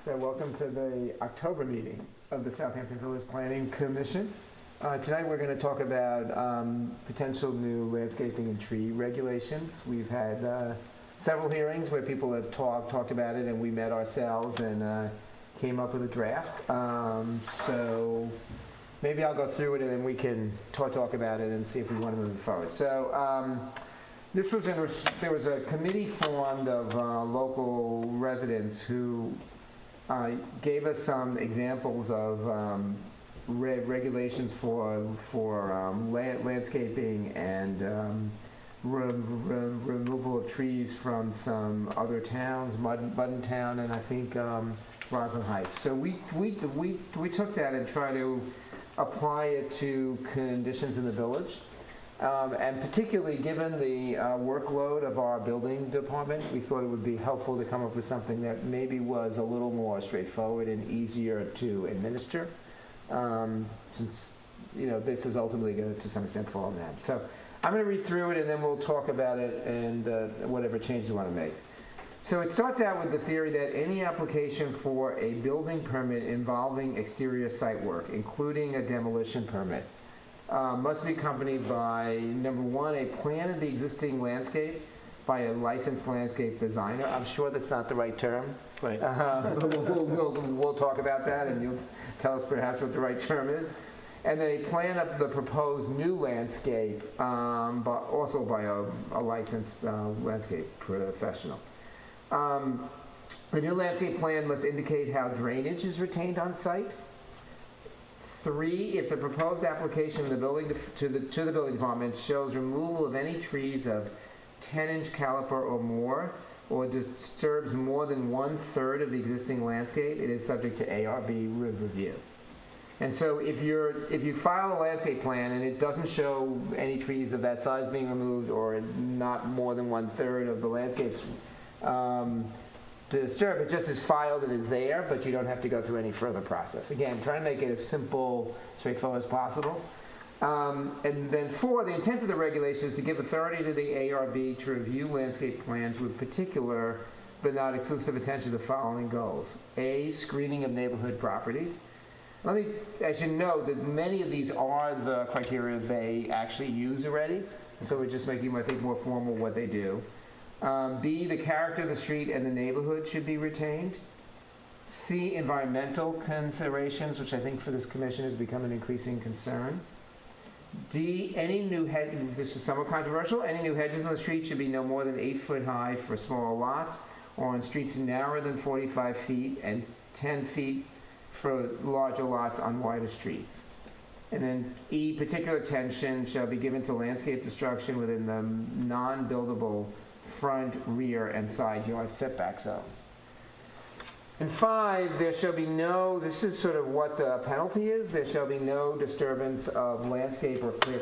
So welcome to the October meeting of the Southampton Village Planning Commission. Tonight we're going to talk about potential new landscaping and tree regulations. We've had several hearings where people have talked about it, and we met ourselves and came up with a draft. So maybe I'll go through it and then we can talk about it and see if we want to move it forward. So there was a committee formed of local residents who gave us some examples of regulations for landscaping and removal of trees from some other towns, Mudden Town, and I think Roslyn Heights. So we took that and tried to apply it to conditions in the village. And particularly given the workload of our building department, we thought it would be helpful to come up with something that maybe was a little more straightforward and easier to administer, since this is ultimately going to some extent fall on them. So I'm going to read through it and then we'll talk about it and whatever changes you want to make. So it starts out with the theory that any application for a building permit involving exterior site work, including a demolition permit, must be accompanied by, number one, a plan of the existing landscape by a licensed landscape designer. I'm sure that's not the right term. Right. We'll talk about that, and you'll tell us perhaps what the right term is. And then a plan of the proposed new landscape, but also by a licensed landscape professional. The new landscape plan must indicate how drainage is retained on site. 3, if the proposed application of the building to the building department shows removal of any trees of 10-inch caliper or more, or disturbs more than 1/3 of the existing landscape, it is subject to ARB review. And so if you file a landscape plan and it doesn't show any trees of that size being removed, or not more than 1/3 of the landscape's disturb, it just is filed and is there, but you don't have to go through any further process. Again, trying to make it as simple, straightforward as possible. And then 4, the intent of the regulation is to give authority to the ARB to review landscape plans with particular but not exclusive attention to the following goals. A, screening of neighborhood properties. I should note that many of these are the criteria they actually use already, so we're just making, I think, more formal what they do. B, the character of the street and the neighborhood should be retained. C, environmental considerations, which I think for this commission has become an increasing concern. D, this is somewhat controversial, any new hedges on the street should be no more than 8 foot high for smaller lots, or on streets narrower than 45 feet and 10 feet for larger lots on wider streets. And then E, particular attention shall be given to landscape destruction within the non-buildable front, rear, and side yard setback zones. And 5, there shall be no, this is sort of what the penalty is, there shall be no disturbance of landscape or clear